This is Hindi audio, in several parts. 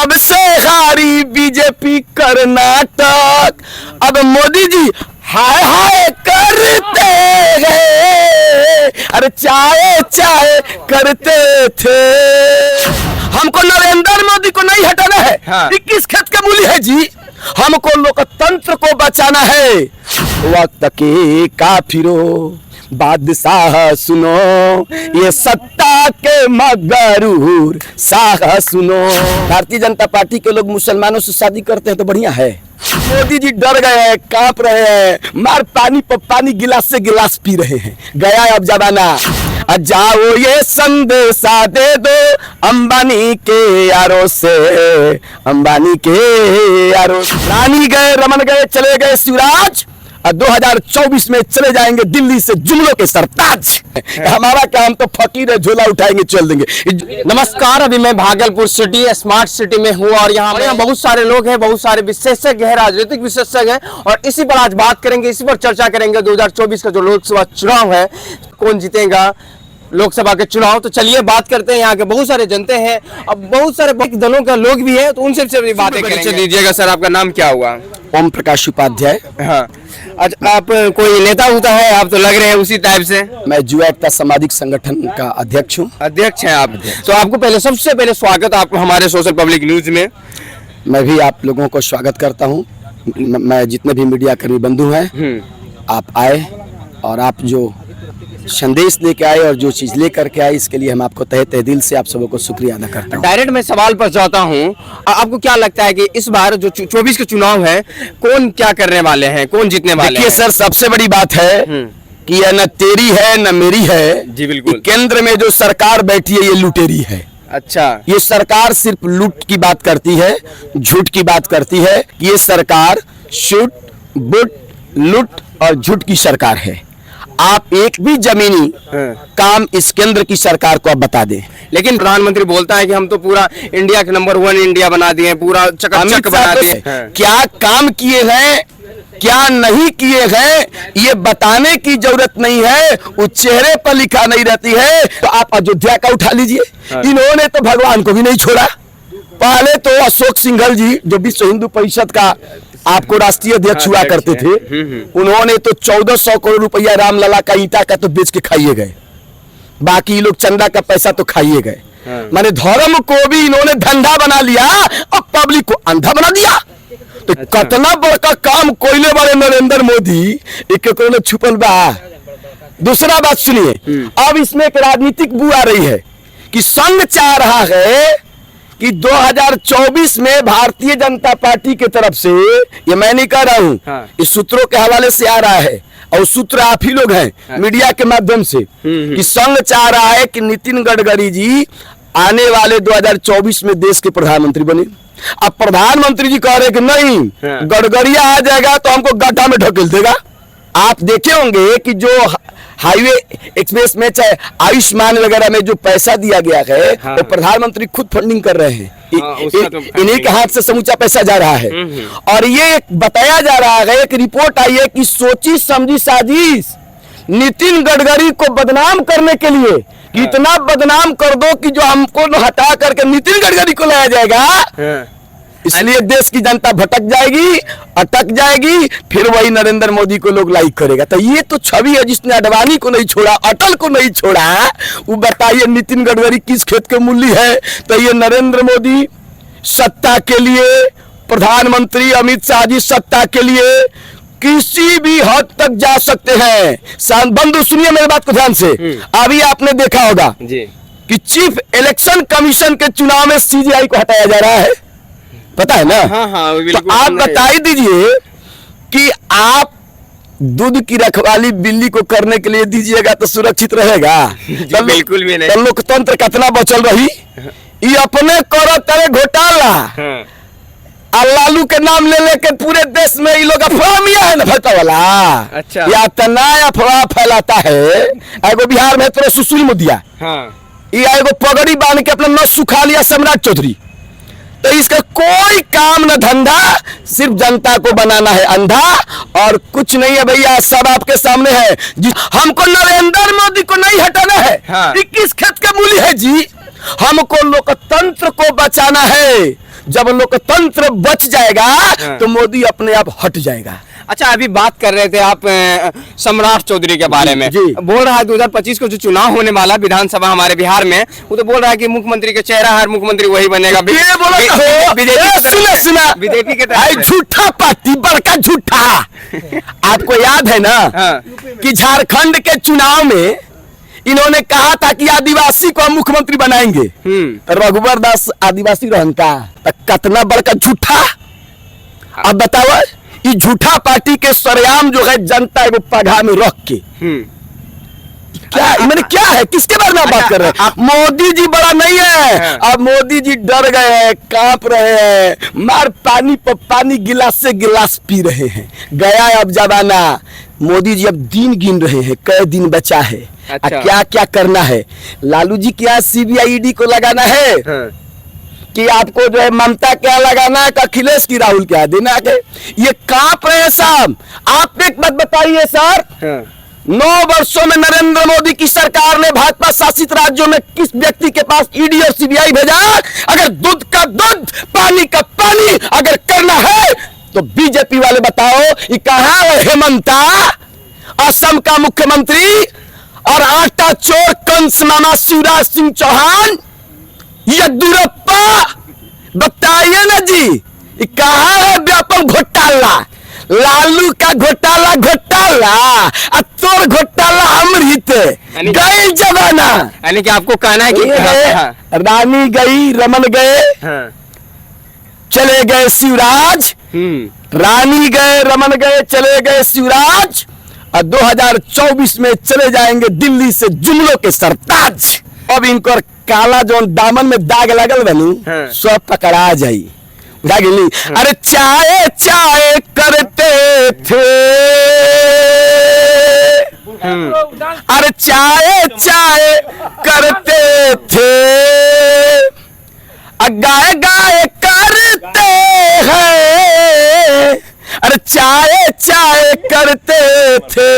तब से हारी बीजेपी कर्नाटक। अब मोदी जी हाय हाय करते हैं, अरे चाय चाय करते थे। हमको नरेंद्र मोदी को नहीं हटाना है। हाँ। 21 खेत के मूल्य है जी। हमको लोकतंत्र को बचाना है। वक्त के काफिरों बादशाह सुनो, ये सत्ता के मगरूर शाह सुनो। भारतीय जनता पार्टी के लोग मुसलमानों से शादी करते हैं तो बढ़िया है। मोदी जी डर गए हैं, कांप रहे हैं, मार पानी पर पानी गिलास से गिलास पी रहे हैं। गया अब जमाना। जाओ ये संदेशा दे दो अंबानी के यारों से, अंबानी के यारों। रानी गए, रमन गए, चले गए शिवराज, और 2024 में चले जाएंगे दिल्ली से जुमलों के सरताज। हमारा काम तो फकीर है, झोला उठाएंगे चल देंगे। नमस्कार, अभी मैं भागलपुर सिटी स्मार्ट सिटी में हूँ और यहाँ बहुत सारे लोग हैं, बहुत सारे विशेषज्ञ हैं, राजनीतिक विशेषज्ञ हैं और इसी पर आज बात करेंगे, इसी पर चर्चा करेंगे। 2024 का जो लोकसभा चुनाव है, कौन जीतेगा लोकसभा के चुनाव। तो चलिए बात करते हैं। यहाँ के बहुत सारे जनते हैं, अब बहुत सारे दलों का लोग भी है, तो उनसे भी बातें करेंगे। दीजिएगा सर, आपका नाम क्या हुआ? ओम प्रकाश उपाध्याय। हाँ, अच्छा, आप कोई नेता होता है? आप तो लग रहे हैं उसी टाइप से। मैं युवा एकता सामाजिक संगठन का अध्यक्ष हूँ। अध्यक्ष हैं आप? तो आपको पहले सबसे पहले स्वागत आपको हमारे सोशल पब्लिक न्यूज में। मैं भी आप लोगों को स्वागत करता हूँ। मैं जितने भी मीडिया कर्मी बंधु हैं, आप आए और आप जो संदेश लेके आए और जो चीज लेकर के आए, इसके लिए हम आपको तहे दिल से आप सबों को शुक्रिया अदा करता हूं। डायरेक्ट मैं सवाल पर जाता हूं, आपको क्या लगता है कि इस बार जो 24 के चुनाव है, कौन क्या करने वाले हैं, कौन जीतने वाले हैं? देखिए सर, सबसे बड़ी बात है कि यह न तेरी है न मेरी है जी, बिल्कुल। केंद्र में जो सरकार बैठी है ये लुटेरी है। अच्छा, ये सरकार सिर्फ लूट की बात करती है, झूठ की बात करती है। ये सरकार शूट बुट लूट और झूठ की सरकार है। आप एक भी जमीनी काम इस केंद्र की सरकार को आप बता दें। लेकिन प्रधानमंत्री बोलता है कि हम तो पूरा इंडिया के नंबर 1 इंडिया बना दिए, पूरा चकाचक बना दिए। क्या काम किए हैं, क्या नहीं किए हैं, ये बताने की जरूरत नहीं है। वो चेहरे पर लिखा नहीं रहती है। तो आप अयोध्या का उठा लीजिए। इन्होंने तो भगवान को भी नहीं छोड़ा। पहले तो अशोक सिंघल जी, जो विश्व हिंदू परिषद का आपको राष्ट्रीय अध्यक्ष हुआ करते थे, उन्होंने तो 1400 करोड़ रुपया रामलला का ईंटा का तो बेच के खाइए गए। बाकी लोग चंदा का पैसा तो खाइए गए। माने धर्म को भी इन्होंने धंधा बना लिया और पब्लिक को अंधा बना दिया। तो कितना बड़का काम कोयले वाले नरेंद्र मोदी एक कोने छुपल बा। दूसरा बात सुनिए, अब इसमें एक राजनीतिक बू आ रही है कि संघ चाह रहा है कि 2024 में भारतीय जनता पार्टी की तरफ से, ये मैं नहीं कह रहा हूं, इस सूत्रों के हवाले से आ रहा है और सूत्र आप ही लोग हैं मीडिया के माध्यम से, कि संघ चाह रहा है कि नितिन गडकरी जी आने वाले 2024 में देश के प्रधानमंत्री बने। अब प्रधानमंत्री जी कह रहे कि नहीं, गडकरी आ जाएगा तो हमको गड्ढा में ढकेल देगा। आप देखे होंगे कि जो हाईवे एक्सप्रेस में चाहे आयुष्मान वगैरह में जो पैसा दिया गया है, वो प्रधानमंत्री खुद फंडिंग कर रहे हैं। इन्हीं के हाथ से समूचा पैसा जा रहा है। और ये बताया जा रहा है, एक रिपोर्ट आई है कि सोची समझी साजिश नितिन गडकरी को बदनाम करने के लिए, कि इतना बदनाम कर दो कि जो हमको हटा करके नितिन गडकरी को लाया जाएगा। इसलिए देश की जनता भटक जाएगी, अटक जाएगी, फिर वही नरेंद्र मोदी को लोग लाइक करेगा। तो ये तो छवि है जिसने अडवाणी को नहीं छोड़ा, अटल को नहीं छोड़ा। वो बताइए नितिन गडकरी किस खेत के मूल्य है? तो ये नरेंद्र मोदी सत्ता के लिए, प्रधानमंत्री अमित शाह जी सत्ता के लिए किसी भी हद तक जा सकते हैं। बंधु सुनिए मेरी बात को ध्यान से। अभी आपने देखा होगा कि चीफ इलेक्शन कमीशन के चुनाव में सीजीआई को हटाया जा रहा है, पता है ना? तो आप बता ही दीजिए कि आप दूध की रखवाली बिल्ली को करने के लिए दीजिएगा तो सुरक्षित रहेगा? बिल्कुल भी नहीं। तो लोकतंत्र कितना बचल रही? ये अपने करो तेरे घोटाला लालू के नाम ले लेके पूरे देश में ये लोग अफवाह मिया है ना फैलता वाला। अच्छा, या तना अफवाह फैलाता है। एगो बिहार में तो सुशील मोदिया, ये एगो पगड़ी बांध के अपना नस सुखा लिया सम्राट चौधरी। तो इसका कोई काम न धंधा, सिर्फ जनता को बनाना है अंधा और कुछ नहीं है भैया। सब आपके सामने है जी। हमको नरेंद्र मोदी को नहीं हटाना है। 21 खेत के मूल्य है जी। हमको लोकतंत्र को बचाना है। जब लोकतंत्र बच जाएगा तो मोदी अपने आप हट जाएगा। अच्छा, अभी बात कर रहे थे आप सम्राट चौधरी के बारे में। जी। बोल रहा है 2025 को जो चुनाव होने वाला विधानसभा हमारे बिहार में, वो तो बोल रहा है कि मुख्यमंत्री का चेहरा हर मुख्यमंत्री वही बनेगा। ये बोला बीजेपी के तरफ झूठा पार्टी, बड़का झूठा। आपको याद है ना कि झारखंड के चुनाव में इन्होंने कहा था कि आदिवासी को हम मुख्यमंत्री बनाएंगे। रघुवर दास आदिवासी रहनका, कितना बड़का झूठा। अब बताओ, ये झूठा पार्टी के सरेआम जो है जनता है वो पगहा में रख के क्या मैंने क्या है, किसके बारे में आप बात कर रहे हैं? मोदी जी बड़ा नहीं है। अब मोदी जी डर गए हैं, कांप रहे हैं, मार पानी पर पानी, गिलास से गिलास पी रहे हैं। गया अब जमाना। मोदी जी अब दिन गिन रहे हैं, कई दिन बचा है। अच्छा। क्या क्या करना है? लालू जी क्या सीबीआई ईडी को लगाना है कि आपको जो है ममता क्या लगाना है, अखिलेश की राहुल क्या देना है? ये कांप रहे हैं साहब। आप एक बात बताइए सर, 9 वर्षों में नरेंद्र मोदी की सरकार ने भाजपा शासित राज्यों में किस व्यक्ति के पास ईडी और सीबीआई भेजा? अगर दूध का दूध, पानी का पानी अगर करना है तो बीजेपी वाले बताओ, ये कहां है हेमंता, असम का मुख्यमंत्री, और आटा चोर कंस मामा शिवराज सिंह चौहान, येदियुरप्पा, बताइए ना जी, ये कहां है व्यापक घोटाला? लालू का घोटाला घोटाला, तोर घोटाला अमृत गई जमाना। यानी कि आपको कहना है कि रानी गई, रमन गए, चले गए शिवराज। रानी गए, रमन गए, चले गए शिवराज, और 2024 में चले जाएंगे दिल्ली से जुमलों के सरताज। अब इनको काला जो दामन में दाग लगल बनी सब पकड़ा जाई। अरे चाय चाय करते थे, अरे चाय चाय करते थे, गाय गाय करते हैं, अरे चाय चाय करते थे,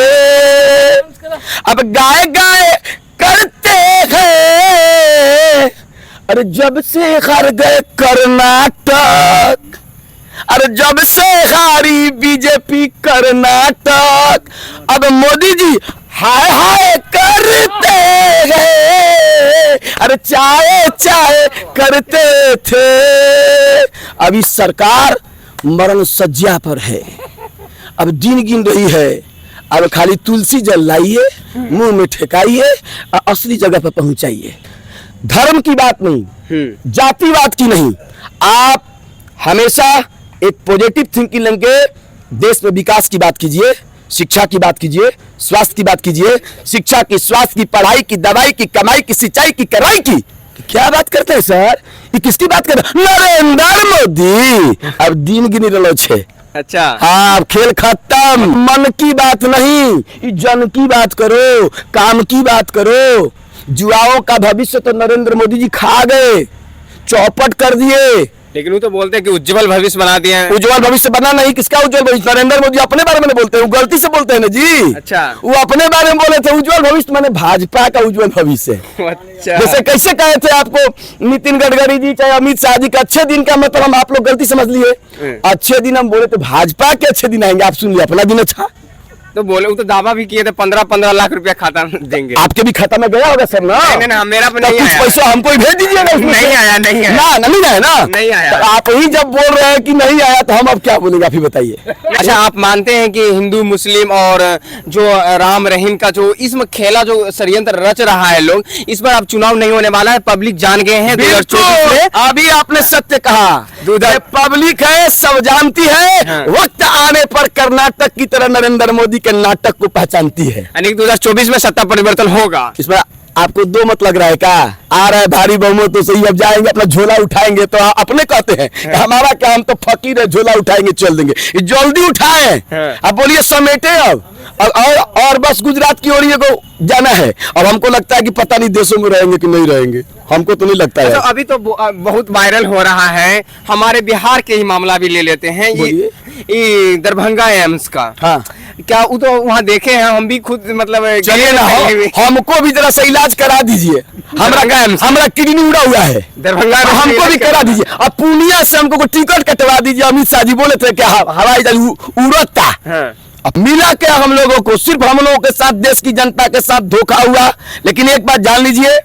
अब गाय गाय करते हैं। अरे जब से हार गए कर्नाटक, अरे जब से हारी बीजेपी कर्नाटक, अब मोदी जी हाय हाय करते हैं, अरे चाय चाय करते थे। अभी सरकार मरण सज्जा पर है, अब दिन गिन रही है। अब खाली तुलसी जल लाइए, मुंह में ठेकाइए और असली जगह पर पहुंचाइए। धर्म की बात नहीं, जातिवाद की नहीं, आप हमेशा एक पॉजिटिव थिंकिंग लेंगे। देश में विकास की बात कीजिए, शिक्षा की बात कीजिए, स्वास्थ्य की बात कीजिए। शिक्षा की, स्वास्थ्य की, पढ़ाई की, दवाई की, कमाई की, सिंचाई की, कराई की। क्या बात करते हैं सर? ये किसकी बात कर रहे? नरेंद्र मोदी। अब दिन गिनी रलो छे। अच्छा, हाँ, खेल खत्म। मन की बात नहीं, जन की बात करो, काम की बात करो। युवाओं का भविष्य तो नरेंद्र मोदी जी खा गए, चौपट कर दिए। लेकिन वो तो बोलते हैं कि उज्जवल भविष्य बना दिए हैं। उज्जवल भविष्य बना नहीं, किसका उज्जवल भविष्य? नरेंद्र मोदी अपने बारे में बोलते हैं, वो गलती से बोलते हैं ना जी। अच्छा, वो अपने बारे में बोले थे उज्जवल भविष्य, माने भाजपा का उज्जवल भविष्य। अच्छा। जैसे कैसे कहे थे आपको नितिन गडकरी जी, चाहे अमित शाह जी का अच्छे दिन का मतलब हम आप लोग गलती समझ लिए। अच्छे दिन हम बोले तो भाजपा के अच्छे दिन आएंगे, आप सुन लिए अपना दिन अच्छा। तो बोले, वो तो दावा भी किए थे 15-15 लाख रुपया खाता में देंगे। आपके भी खाता में गया होगा सर ना? नहीं, मेरा पे नहीं कुछ आया। पैसा हमको ही भेज दीजिएगा। नहीं आया, नहीं आया ना, नहीं आया ना, नहीं आया। तो आप ही जब बोल रहे हैं कि नहीं आया तो हम अब क्या बोलेंगे, आप ही बताइए। अच्छा, आप मानते हैं कि हिंदू मुस्लिम और जो राम रहीम का जो इसमें खेला, जो षड्यंत्र रच रहा है लोग, इस पर अब चुनाव नहीं होने वाला है, पब्लिक जान गए हैं। 2024 में अभी आपने सत्य कहा, पब्लिक है, सब जानती है। वक्त आने पर कर्नाटक की तरह नरेंद्र मोदी के नाटक को पहचानती है। यानी 2024 में सत्ता परिवर्तन होगा। इसमें आपको दो मत लग रहा है क्या? आ रहा है भारी बहुमत तो सही, अब जाएंगे अपना झोला उठाएंगे तो अपने कहते हैं हमारा क्या, हम तो फकीर है, झोला उठाएंगे चल देंगे। जल्दी उठाएं, अब बोलिए समेटे अब और बस गुजरात की ओर को जाना है। अब हमको लगता है कि पता नहीं देशों में रहेंगे कि नहीं रहेंगे, हमको तो नहीं लगता है। अभी तो बहुत वायरल हो रहा है, हमारे बिहार के ही मामला भी ले लेते हैं। ये ये दरभंगा एम्स का। हाँ। क्या वो तो वहाँ देखे हैं हम भी खुद, मतलब चलिए ना, हमको भी जरा सा इलाज करा दीजिए। हमरा किडनी उड़ा हुआ है दरभंगा में, हमको भी करा दीजिए। अब पूर्णिया से हमको को टिकट कटवा दीजिए। अमित शाह जी बोले थे कि हवाई जहाज उड़ता। हाँ। अब मिला क्या हम लोगों को? सिर्फ हम लोगों के साथ, देश की जनता के साथ धोखा हुआ। लेकिन एक बात जान लीजिए,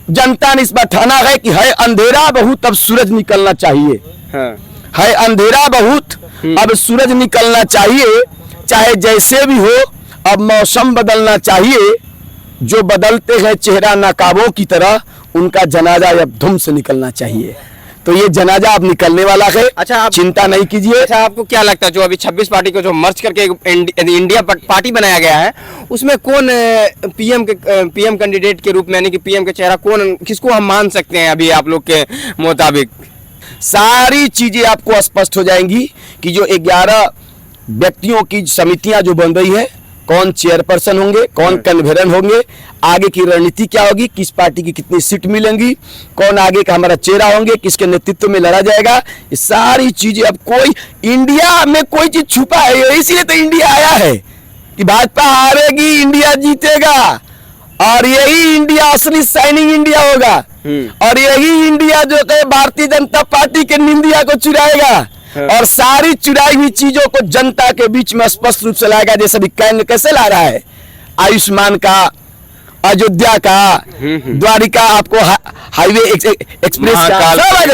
जनता ने इस बार ठाना है कि है अंधेरा बहुत, अब सूरज निकलना चाहिए। है अंधेरा बहुत, अब सूरज निकलना चाहिए। चाहे जैसे भी हो, अब मौसम बदलना चाहिए। जो बदलते हैं चेहरा नकाबों की तरह, उनका जनाजा अब धूम से निकलना चाहिए। तो ये जनाजा अब निकलने वाला है। अच्छा, आप चिंता नहीं कीजिए। अच्छा, आपको क्या लगता है जो अभी 26 पार्टी को जो मर्ज करके इंडिया पार्टी बनाया गया है, उसमें कौन पीएम कैंडिडेट के रूप में, यानी कि पीएम का चेहरा कौन, किसको हम मान सकते हैं अभी आप लोग के मुताबिक? सारी चीजें आपको स्पष्ट हो जाएंगी कि जो 11 व्यक्तियों की समितियां जो बन रही है, कौन चेयरपर्सन होंगे, कौन कन्वेनर होंगे, आगे की रणनीति क्या होगी, किस पार्टी की कितनी सीट मिलेंगी, कौन आगे का हमारा चेहरा होंगे, किसके नेतृत्व में लड़ा जाएगा, ये सारी चीजें। अब कोई इंडिया में कोई चीज छुपा है, इसलिए तो इंडिया आया है कि भाजपा हारेगी, इंडिया जीतेगा। और यही इंडिया असली शाइनिंग इंडिया होगा। और यही इंडिया जो है भारतीय जनता पार्टी के निंदिया को चुराएगा और सारी चुराई हुई चीजों को जनता के बीच में स्पष्ट रूप से लाएगा। जैसे अभी केंद्र कैसे ला रहा है, आयुष्मान का, अयोध्या का, द्वारिका, आपको हाईवे एक्सप्रेस का,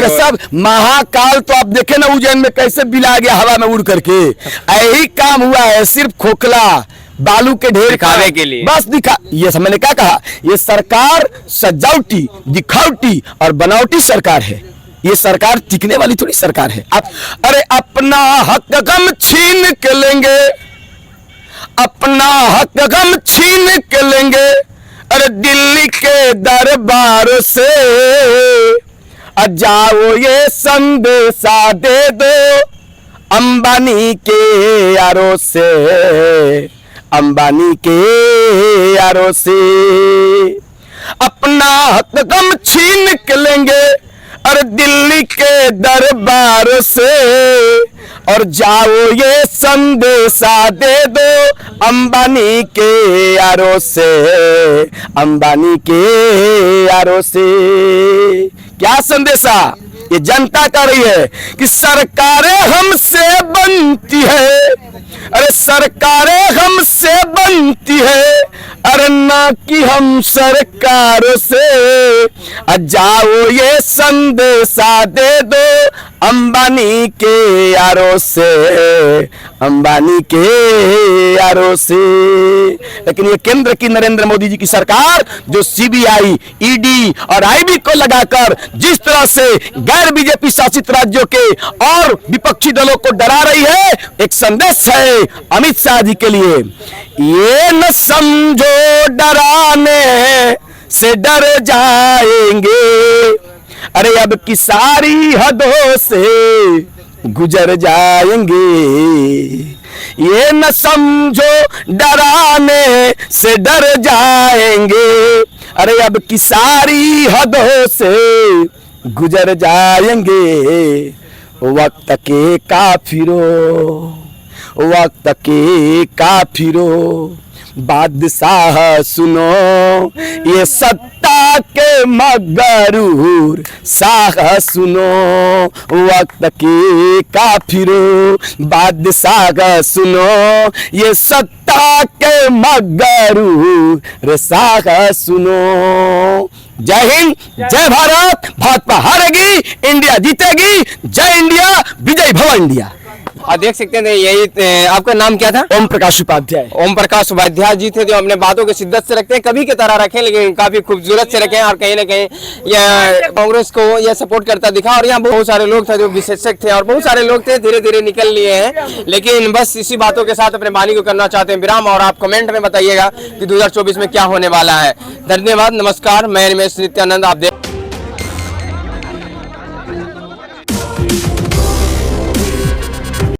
सब महाकाल। तो आप देखे ना उज्जैन में कैसे बिला गया हवा में उड़ करके। यही काम हुआ है, सिर्फ खोखला बालू के ढेर दिखावे के लिए, बस दिखा। ये मैंने क्या कहा, ये सरकार सजावटी, दिखावटी और बनावटी सरकार है। ये सरकार टिकने वाली थोड़ी सरकार है। अरे अपना हक गम छीन के लेंगे, अपना हक गम छीन के लेंगे। अरे दिल्ली के दरबार से जाओ ये संदेशा दे दो अंबानी के यारों से, अंबानी के यारों से। अपना हक गम छीन के लेंगे, अरे दिल्ली के दरबार से, और जाओ ये संदेशा दे दो अंबानी के यारों से, अंबानी के यारों से। क्या संदेशा ये जनता कर रही है कि सरकारें हमसे बनती है, अरे सरकारें हमसे बनती है, अरे ना कि हम सरकारों से। जाओ ये संदेशा दे दो अंबानी के यारों से, अंबानी के यारों से। लेकिन ये केंद्र की नरेंद्र मोदी जी की सरकार जो सीबीआई, ईडी और आईबी को लगाकर जिस तरह से गैर बीजेपी शासित राज्यों के और विपक्षी दलों को डरा रही है, एक संदेश है अमित शाह जी के लिए। ये न समझो डराने से डर जाएंगे, अरे अब की सारी हदों से गुजर जाएंगे। ये न समझो डराने से डर जाएंगे, अरे अब की सारी हदों से गुजर जाएंगे। वक्त के काफिरों, वक्त के काफिरों, बादशाह सुनो ये सत्ता के मगरूर शाह सुनो। वक्त के काफिरों, बादशाह सुनो ये सत्ता के मगरूर शाह सुनो। जय हिंद, जय भारत, भाजपा हारेगी, इंडिया जीतेगी। जय इंडिया, विजय भव इंडिया। और देख सकते हैं यही, आपका नाम क्या था? ओम प्रकाश उपाध्याय। ओम प्रकाश उपाध्याय जी थे जो अपने बातों की शिद्दत से रखते हैं, कभी की तरह रखें लेकिन काफी खूबसूरत से रखें। और कहीं ना कहीं यह कांग्रेस को यह सपोर्ट करता दिखा। और यहाँ बहुत सारे लोग थे जो विशेषज्ञ थे और बहुत सारे लोग थे धीरे धीरे निकल लिए हैं। लेकिन बस इसी बातों के साथ अपने वाणी को करना चाहते हैं विराम। और आप कमेंट में बताइएगा कि 2024 में क्या होने वाला है। धन्यवाद, नमस्कार, मैं रमेश नित्यानंद, आप देख